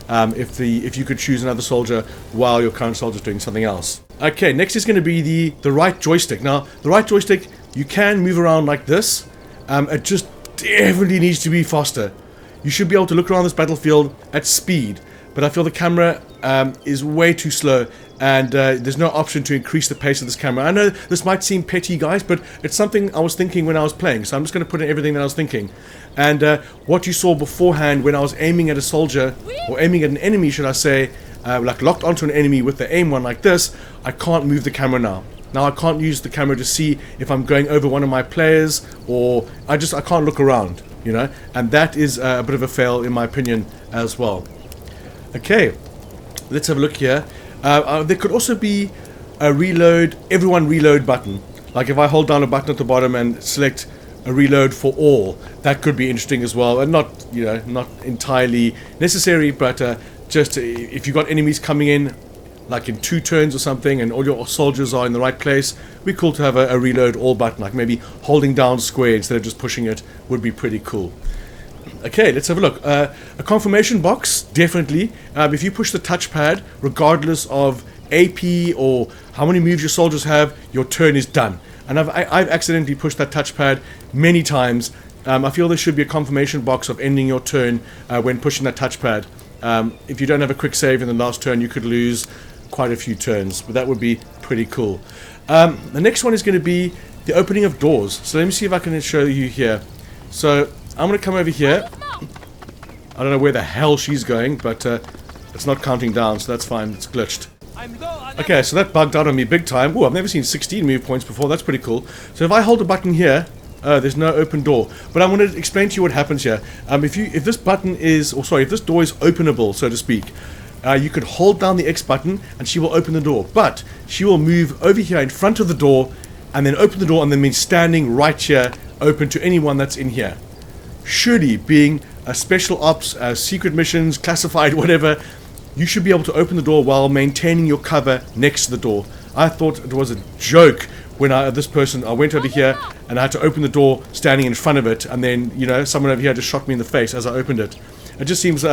if you could choose another soldier while your current soldier is doing something else. Okay, next is going to be the right joystick. Now, the right joystick, you can move around like this. It just definitely needs to be faster. You should be able to look around this battlefield at speed, but I feel the camera is way too slow, and there's no option to increase the pace of this camera. I know this might seem petty, guys, but it's something I was thinking when I was playing, so I'm just going to put in everything that I was thinking. And what you saw beforehand when I was aiming at a soldier, or aiming at an enemy, should I say, like locked onto an enemy with the aim one like this, I can't move the camera now. Now I can't use the camera to see if I'm going over one of my players, or I can't look around, you know, and that is a bit of a fail in my opinion as well. Okay, let's have a look here. There could also be a everyone reload button. Like if I hold down a button at the bottom and select a reload for all, that could be interesting as well, and not, you know, not entirely necessary, but just if you've got enemies coming in like in 2 turns or something and all your soldiers are in the right place, it'd be cool to have a reload all button, like maybe holding down square instead of just pushing it would be pretty cool. Okay, let's have a look. A confirmation box, definitely. If you push the touchpad, regardless of AP or how many moves your soldiers have, your turn is done. And I've accidentally pushed that touchpad many times. I feel there should be a confirmation box of ending your turn when pushing that touchpad. If you don't have a quick save in the last turn, you could lose quite a few turns, but that would be pretty cool. The next one is going to be the opening of doors. So let me see if I can show you here. So I'm going to come over here. I don't know where the hell she's going, but it's not counting down, so that's fine. It's glitched. Okay, so that bugged out on me big time. Oh, I've never seen 16 move points before. That's pretty cool. So if I hold a button here, there's no open door. But I'm going to explain to you what happens here. If this button is, or sorry, if this door is openable, so to speak, you could hold down the X button and she will open the door. But she will move over here in front of the door and then open the door and then be standing right here, open to anyone that's in here. Surely, being a special ops, secret missions, classified, whatever, you should be able to open the door while maintaining your cover next to the door. I thought it was a joke when I went over here and I had to open the door standing in front of it, and then, you know, someone over here just shot me in the face as I opened it. It just seems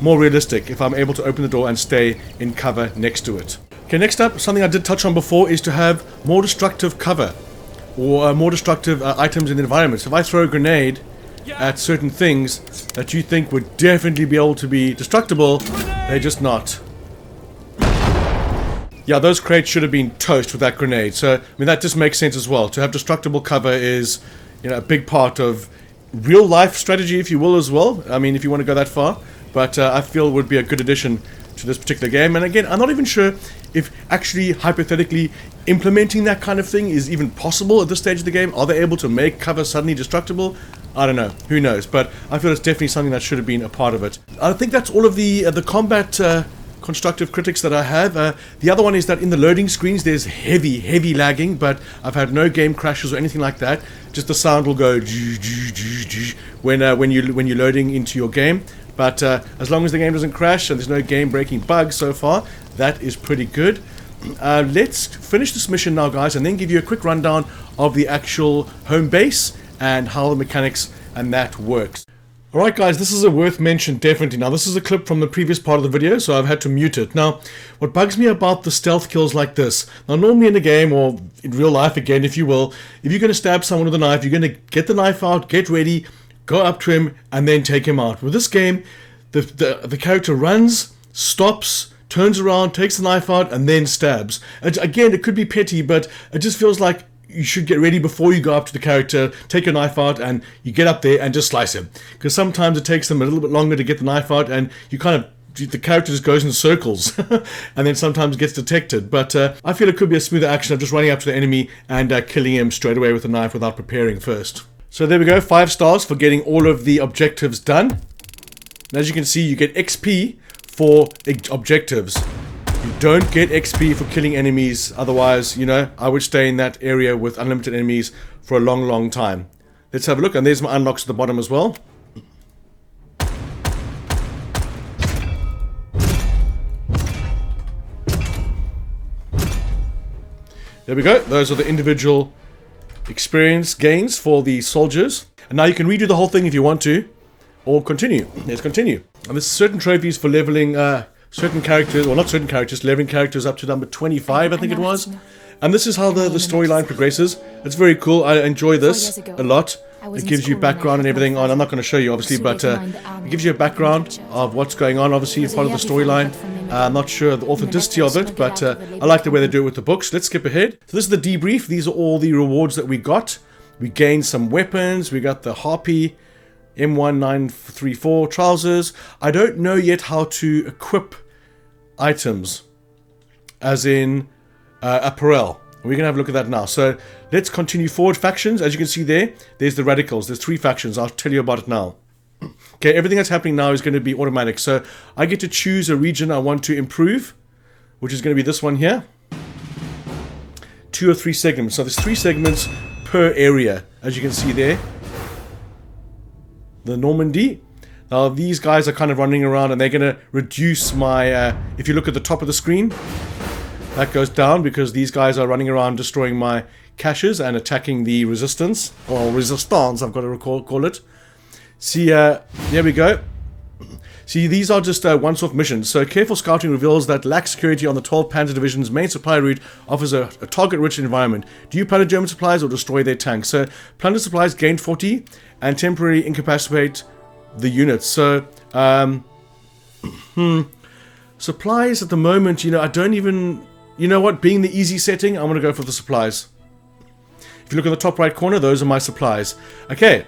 more realistic if I'm able to open the door and stay in cover next to it. Okay, next up, something I did touch on before is to have more destructive cover, or more destructive items in the environment. So if I throw a grenade at certain things that you think would definitely be able to be destructible, they're just not. Yeah, those crates should have been toast with that grenade. So, I mean, that just makes sense as well. To have destructible cover is, you know, a big part of real life strategy, if you will, as well. I mean, if you want to go that far. But I feel it would be a good addition to this particular game. And again, I'm not even sure if actually, hypothetically, implementing that kind of thing is even possible at this stage of the game. Are they able to make cover suddenly destructible? I don't know. Who knows? But I feel it's definitely something that should have been a part of it. I think that's all of the combat constructive critics that I have. The other one is that in the loading screens there's heavy lagging, but I've had no game crashes or anything like that. Just the sound will go when you're loading into your game. But as long as the game doesn't crash and there's no game-breaking bugs so far, that is pretty good. Let's finish this mission now, guys, and then give you a quick rundown of the actual home base and how the mechanics and that works. Alright guys, this is a worth mention, definitely. Now this is a clip from the previous part of the video, so I've had to mute it. Now, what bugs me about the stealth kills like this, now normally in a game, or in real life again, if you will, if you're going to stab someone with a knife, you're going to get the knife out, get ready, go up to him, and then take him out. With this game, the character runs, stops, turns around, takes the knife out, and then stabs. And again, it could be petty, but it just feels like you should get ready before you go up to the character, take your knife out, and you get up there and just slice him. Because sometimes it takes them a little bit longer to get the knife out, and you kind of, the character just goes in circles, and then sometimes gets detected. But I feel it could be a smoother action of just running up to the enemy and killing him straight away with the knife without preparing first. So there we go, 5 stars for getting all of the objectives done. And as you can see, you get XP for objectives. You don't get XP for killing enemies, otherwise, you know, I would stay in that area with unlimited enemies for a long time. Let's have a look, and there's my unlocks at the bottom as well. There we go. Those are the individual experience gains for the soldiers. And now you can redo the whole thing if you want to, or continue. Let's continue. And there's certain trophies for leveling certain characters, or not certain characters, leveling characters up to number 25, I think it was. And this is how the storyline progresses. It's very cool. I enjoy this a lot. It gives you background and everything on. I'm not going to show you, obviously, but it gives you a background of what's going on, obviously, as part of the storyline. I'm not sure the authenticity of it, but I like the way they do it with the books. Let's skip ahead. So this is the debrief. These are all the rewards that we got. We gained some weapons. We got the Harpy M1934 trousers. I don't know yet how to equip items, as in apparel. We're going to have a look at that now. So let's continue forward. Factions, as you can see there's the radicals. There's 3 factions. I'll tell you about it now. Okay, everything that's happening now is going to be automatic. So I get to choose a region I want to improve, which is going to be this one here. 2 or 3 segments. So there's 3 segments per area, as you can see there. The Normandy. Now these guys are kind of running around, and they're going to reduce my, if you look at the top of the screen, that goes down because these guys are running around destroying my caches and attacking the resistance, or resistance, I've got to call it. See, there we go. See, these are just once-off missions. So careful scouting reveals that lax security on the 12th Panzer Division's main supply route offers a target-rich environment. Do you plunder German supplies or destroy their tanks? So plunder supplies gain 40 and temporarily incapacitate the units. So, supplies at the moment, I don't even... You know what? Being the easy setting, I'm going to go for the supplies. If you look at the top right corner, those are my supplies. Okay,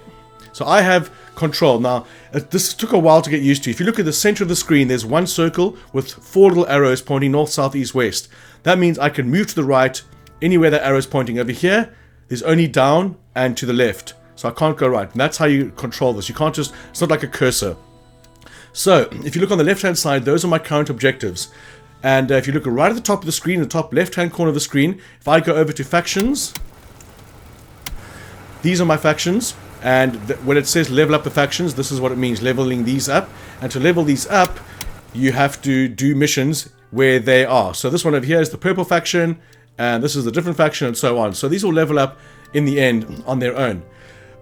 so I have control. Now, this took a while to get used to. If you look at the center of the screen, there's one circle with 4 little arrows pointing north, south, east, west. That means I can move to the right anywhere that arrow is pointing. Over here, there's only down and to the left. So I can't go right. And that's how you control this. You can't just... It's not like a cursor. So, if you look on the left-hand side, those are my current objectives. And if you look right at the top of the screen, the top left-hand corner of the screen, if I go over to factions, these are my factions. And when it says level up the factions, this is what it means, leveling these up. And to level these up, you have to do missions where they are. So this one over here is the purple faction, and this is the different faction, and so on. So these will level up in the end on their own.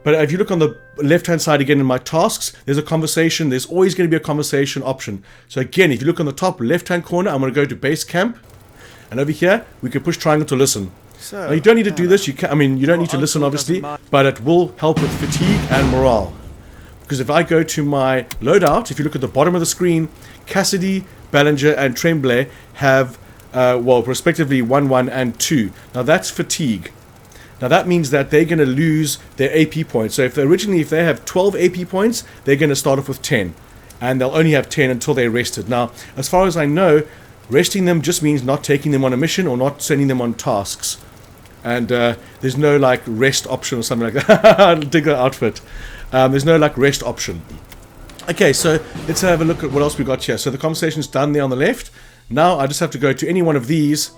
But if you look on the left-hand side again in my tasks, there's a conversation. There's always going to be a conversation option. So again, if you look on the top left-hand corner, I'm going to go to base camp. And over here, we can push triangle to listen. So, now, you don't need to do this. You don't need to listen, obviously. But it will help with fatigue and morale. Because if I go to my loadout, if you look at the bottom of the screen, Cassidy, Ballinger, and Tremblay have, respectively 1, 1, and 2. Now that's fatigue. Now that means that they're going to lose their AP points. So if they have 12 AP points, they're going to start off with 10. And they'll only have 10 until they're rested. Now, as far as I know, resting them just means not taking them on a mission or not sending them on tasks. And there's no like rest option or something like that. I'll dig that outfit. There's no like rest option. Okay, so let's have a look at what else we got here. So the conversation's done there on the left. Now I just have to go to any one of these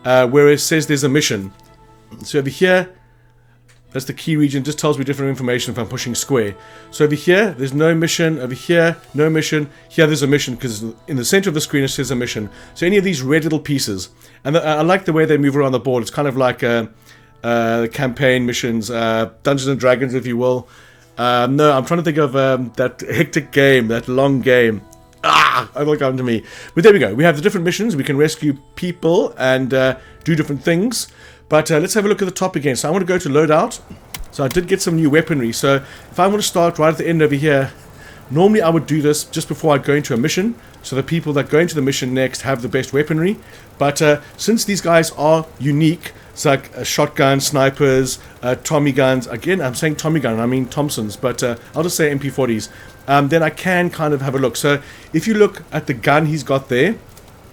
where it says there's a mission. So over here, that's the key region. Just tells me different information if I'm pushing square. So over here, there's no mission. Over here, no mission. Here, there's a mission because in the center of the screen it says a mission. So any of these red little pieces, and I like the way they move around the board. It's kind of like campaign missions, Dungeons and Dragons, if you will. No, I'm trying to think of that hectic game, that long game. It'll come to me. But there we go. We have the different missions. We can rescue people and do different things. But let's have a look at the top again. So I want to go to loadout. So I did get some new weaponry. So if I want to start right at the end over here, normally I would do this just before I go into a mission. So the people that go into the mission next have the best weaponry. But since these guys are unique, it's like shotgun, snipers, Tommy guns. Again, I'm saying Tommy gun, I mean Thompsons. But I'll just say MP40s. Then I can kind of have a look. So if you look at the gun he's got there,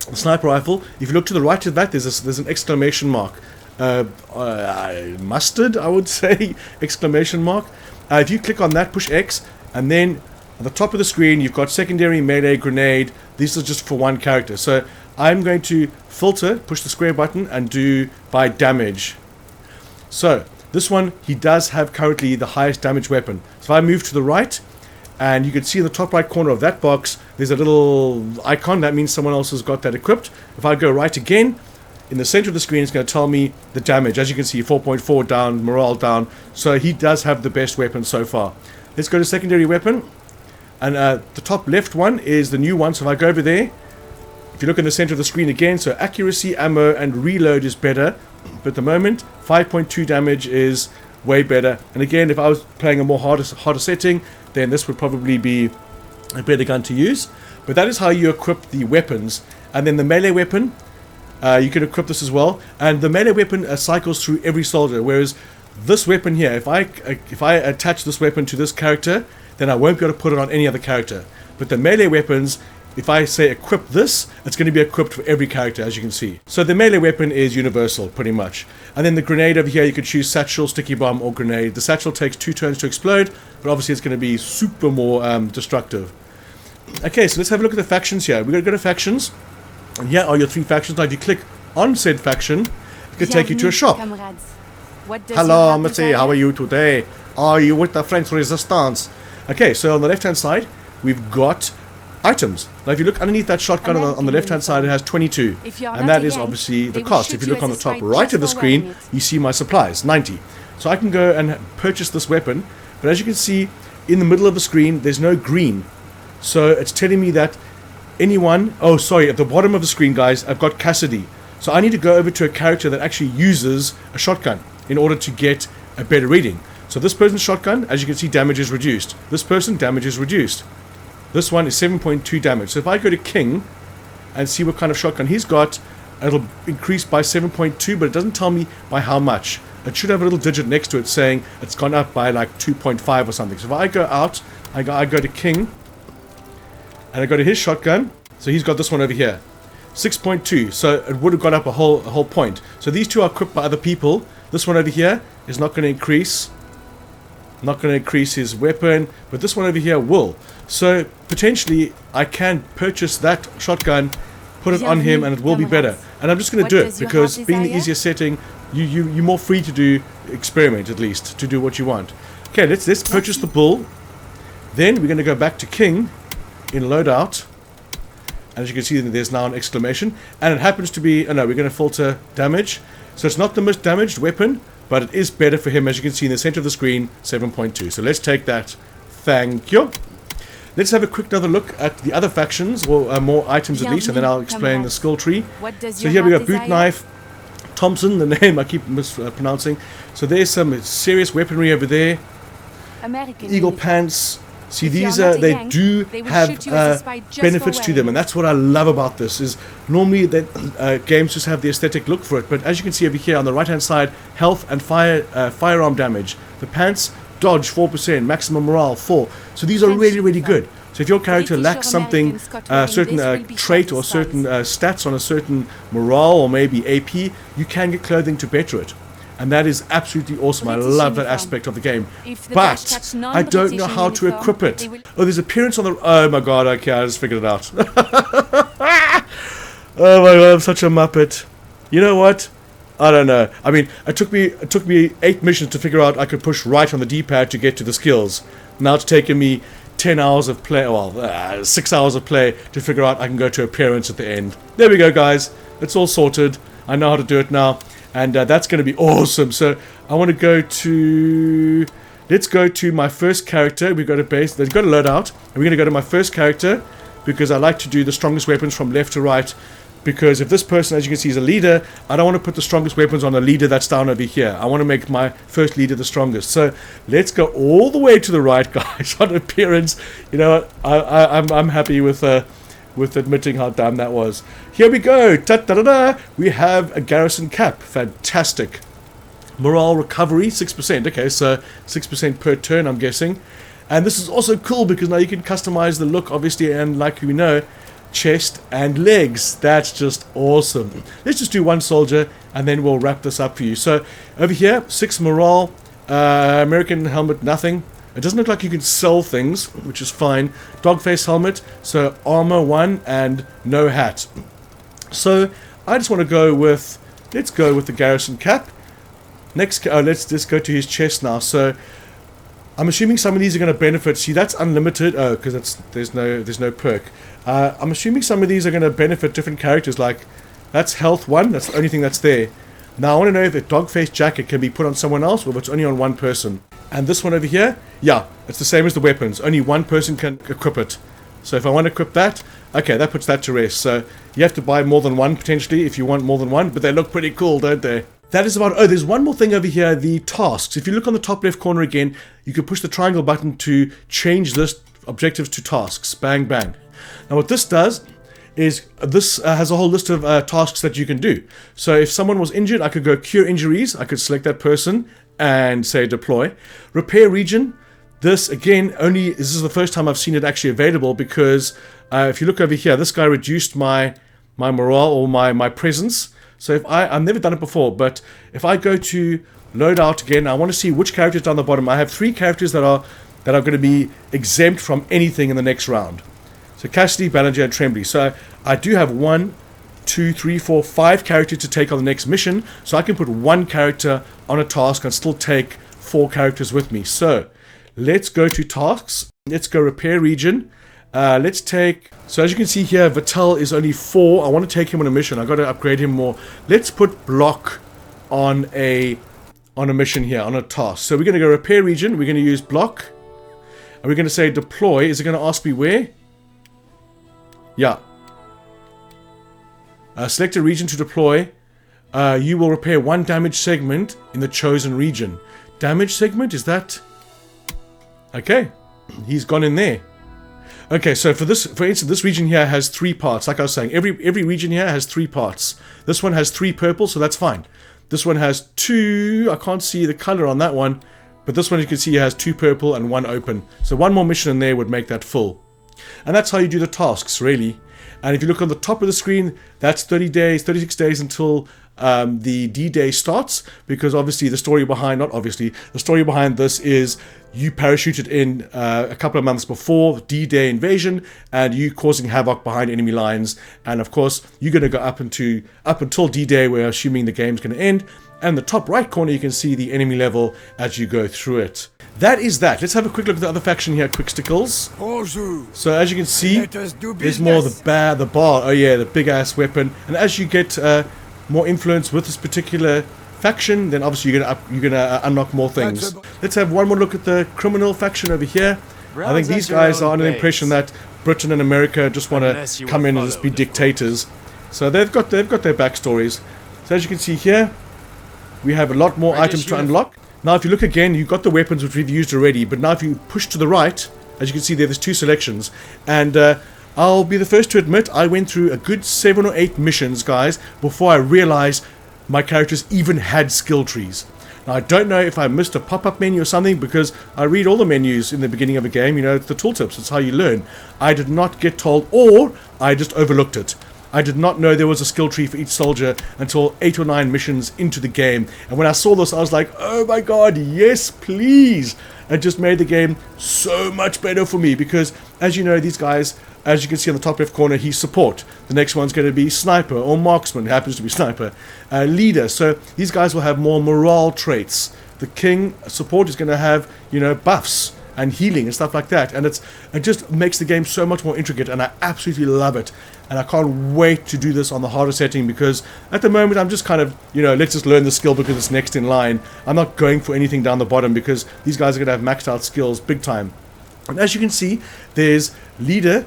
the sniper rifle, if you look to the right of that, there's an exclamation mark. Mustard, I would say, exclamation mark. If you click on that, push X, and then at the top of the screen you've got secondary, melee, grenade. These are just for one character. So I'm going to filter, push the square button, and do by damage. So this one, he does have currently the highest damage weapon. So if I move to the right, and you can see in the top right corner of that box there's a little icon. That means someone else has got that equipped. If I go right again, in the center of the screen, it's going to tell me the damage. As you can see, 4.4 down, morale down. So he does have the best weapon so far. Let's go to secondary weapon. And the top left one is the new one. So if I go over there, if you look in the center of the screen again, so accuracy, ammo, and reload is better. But at the moment, 5.2 damage is way better. And again, if I was playing a more harder setting, then this would probably be a better gun to use. But that is how you equip the weapons. And then the melee weapon, you can equip this as well. And the melee weapon cycles through every soldier, whereas this weapon here, if I attach this weapon to this character, then I won't be able to put it on any other character. But the melee weapons, if I say equip this, it's going to be equipped for every character, as you can see. So the melee weapon is universal, pretty much. And then the grenade over here, you can choose satchel, sticky bomb, or grenade. The satchel takes 2 turns to explode, but obviously it's going to be super more destructive. Okay, so let's have a look at the factions here. We're going to go to factions, and here are your 3 factions. Now if you click on said faction, it can take you to a shop. Hello, Matty, how are you today? Are you with the French resistance? Okay, so on the left hand side, we've got items. Now if you look underneath that shotgun on the left hand side, it has 22. And that is obviously the cost. If you look on the top right of the screen, you see my supplies, 90. So I can go and purchase this weapon, but as you can see, in the middle of the screen, there's no green. So it's telling me that anyone... Oh, sorry, at the bottom of the screen, guys, I've got Cassidy. So I need to go over to a character that actually uses a shotgun in order to get a better reading. So this person's shotgun, as you can see, damage is reduced. This person, damage is reduced. This one is 7.2 damage. So if I go to King and see what kind of shotgun he's got, it'll increase by 7.2, but it doesn't tell me by how much. It should have a little digit next to it saying it's gone up by like 2.5 or something. So if I go out, I go to King, and I go to his shotgun. So he's got this one over here, 6.2. So it would have gone up a whole point. So these two are equipped by other people. This one over here is not going to increase. Not going to increase his weapon, but this one over here will. So potentially I can purchase that shotgun, put it on him, and it will be better. And I'm just going to do it because being the easier setting, you're more free to do experiment, at least to do what you want. Okay, let's purchase the bull. Then we're going to go back to King in loadout. And as you can see, there's now an exclamation, and it happens to be. Oh no, we're going to filter damage. So it's not the most damaged weapon, but it is better for him, as you can see in the center of the screen, 7.2. So let's take that. Thank you. Let's have a quick another look at the other factions, or more items at least, and then I'll explain the skill tree. So here we got boot knife, Thompson, the name I keep mispronouncing. So there's some serious weaponry over there. Eagle pants. See, these they do have benefits to them, and that's what I love about this. Is normally that games just have the aesthetic look for it, but as you can see over here on the right hand side, health and firearm damage. The pants, dodge 4%, maximum morale 4. So these are really good. So if your character lacks something, certain trait or certain stats on a certain morale or maybe AP, you can get clothing to better it. And that is absolutely awesome. I love that aspect of the game. But I don't know how to equip it. Oh, there's appearance on the... Oh my god, okay, I just figured it out. Oh my god, I'm such a muppet. You know what? I don't know. I mean, it took me 8 missions to figure out I could push right on the D-pad to get to the skills. Now it's taken me 10 hours of play, well, 6 hours of play to figure out I can go to appearance at the end. There we go, guys. It's all sorted. I know how to do it now. And that's going to be awesome. So I want to go to... Let's go to my first character. We've got a base. Let's go to loadout. And we're going to go to my first character because I like to do the strongest weapons from left to right. Because if this person, as you can see, is a leader, I don't want to put the strongest weapons on a leader that's down over here. I want to make my first leader the strongest. So let's go all the way to the right, guys, on appearance. You know what? I'm happy with admitting how dumb that was. Here we go. Ta-da-da-da. We have a garrison cap. Fantastic. Morale recovery, 6%. Okay, so 6% per turn, I'm guessing. And this is also cool because now you can customize the look, obviously, and like we know, chest and legs. That's just awesome. Let's just do one soldier, and then we'll wrap this up for you. So over here, 6 morale. American helmet, nothing. It doesn't look like you can sell things, which is fine. Dogface helmet, so armor 1 and no hat. So I just want to go with, let's go with the garrison cap. Next, let's just go to his chest now. So I'm assuming some of these are going to benefit. See, that's unlimited. Oh, because there's no perk. I'm assuming some of these are going to benefit different characters. Like That's health 1. That's the only thing that's there. Now I want to know if a dog-faced jacket can be put on someone else or if it's only on one person. And this one over here, yeah, it's the same as the weapons. Only one person can equip it. So if I want to equip that, okay, that puts that to rest. So you have to buy more than one potentially if you want more than one, but they look pretty cool, don't they? That is about... Oh, there's one more thing over here, the tasks. If you look on the top left corner again, you can push the triangle button to change list objectives to tasks. Bang, bang. Now what this does is this has a whole list of tasks that you can do. So if someone was injured, I could go cure injuries. I could select that person and say deploy. Repair region. This, again, this is the first time I've seen it actually available because if you look over here, this guy reduced my morale or my presence. So if I've never done it before, but if I go to load out again, I want to see which characters down the bottom. I have 3 characters that are going to be exempt from anything in the next round. So Cassidy, Ballinger, and Tremblay. So I do have 1, 2, 3, 4, 5 characters to take on the next mission. So I can put 1 character on a task and still take 4 characters with me. So let's go to tasks. Let's go repair region. Let's take... So as you can see here, Vital is only 4. I want to take him on a mission. I've got to upgrade him more. Let's put Block on a mission here, on a task. So we're going to go repair region. We're going to use Block. And we're going to say deploy. Is it going to ask me where? Yeah. Select a region to deploy. You will repair 1 damage segment in the chosen region. Damage segment? Is that... Okay. He's gone in there. Okay, so for instance, this region here has 3 parts. Like I was saying, every region here has 3 parts. This one has 3 purple, so that's fine. This one has 2. I can't see the color on that one, but this one you can see has 2 purple and 1 open. So 1 more mission in there would make that full. And that's how you do the tasks, really. And if you look on the top of the screen, that's 30 days, 36 days until the D-Day starts, because obviously the story behind, not obviously, the story behind this is you parachuted in a couple of months before D-Day invasion, and you causing havoc behind enemy lines, and of course you're going to go up until D-Day, where assuming the game's going to end, and in the top right corner you can see the enemy level as you go through it. That is that. Let's have a quick look at the other faction here, Quick Stickles. So as you can see, there's more the bar. Oh yeah, the big ass weapon. And as you get more influence with this particular faction, then obviously you're gonna unlock more things. Let's have one more look at the criminal faction over here. I think these guys are under the impression that Britain and America just want to come in and just be dictators. So they've got their backstories. So as you can see here, we have a lot more items to unlock. Now if you look again, you've got the weapons which we've used already, but now if you push to the right, as you can see there's 2 selections, and I'll be the first to admit I went through a good 7 or 8 missions, guys, before I realized my characters even had skill trees. Now I don't know if I missed a pop-up menu or something, because I read all the menus in the beginning of a game, you know, it's the tooltips, it's how you learn. I did not get told, or I just overlooked it. I did not know there was a skill tree for each soldier until 8 or 9 missions into the game. And when I saw this, I was like, oh my god, yes, please. It just made the game so much better for me, because, as you know, these guys, as you can see on the top left corner, he's support. The next one's going to be sniper or marksman, happens to be sniper. Leader, so these guys will have more morale traits. The king support is going to have, you know, buffs and healing and stuff like that, and it just makes the game so much more intricate, and I absolutely love it. And I can't wait to do this on the harder setting, because at the moment I'm just kind of, you know, let's just learn the skill because it's next in line. I'm not going for anything down the bottom, because these guys are going to have maxed out skills big time. And as you can see, there's leader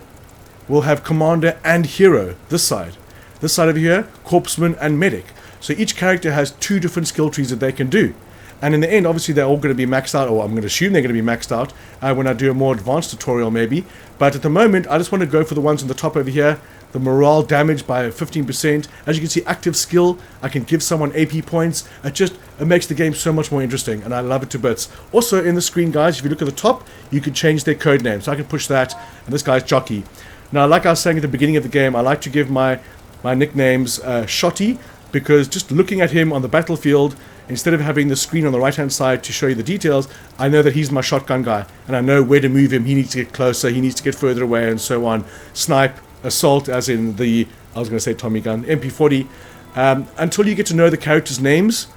will have commander and hero. This side over here, corpsman and medic. So each character has 2 different skill trees that they can do. And in the end, obviously, they're all going to be maxed out, or I'm going to assume they're going to be maxed out when I do a more advanced tutorial, maybe. But at the moment, I just want to go for the ones on the top over here. The morale damage by 15%. As you can see, active skill. I can give someone AP points. It makes the game so much more interesting, and I love it to bits. Also, in the screen, guys, if you look at the top, you can change their code name. So I can push that, and this guy's Jockey. Now, like I was saying at the beginning of the game, I like to give my nicknames Shotty, because just looking at him on the battlefield, instead of having the screen on the right hand side to show you the details, I know that he's my shotgun guy, and I know where to move him. He needs to get closer, he needs to get further away, and so on. Snipe, assault, as in the, I was going to say Tommy gun, MP40. Until you get to know the characters' names,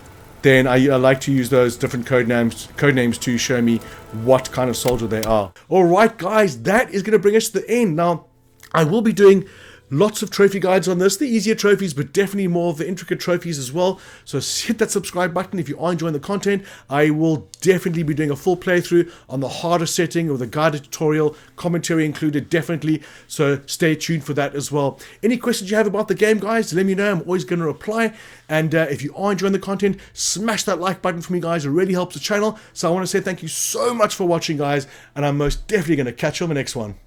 then I like to use those different code names to show me what kind of soldier they are. Alright guys, that is going to bring us to the end. Now, I will be doing Lots of trophy guides on this, the easier trophies, but definitely more of the intricate trophies as well. So hit that subscribe button if you are enjoying the content. I will definitely be doing a full playthrough on the harder setting with a guided tutorial, commentary included, definitely. So stay tuned for that as well. Any questions you have about the game, guys, let me know. I'm always going to reply. And if you are enjoying the content, smash that like button for me, guys. It really helps the channel. So I want to say thank you so much for watching, guys. And I'm most definitely going to catch you on the next one.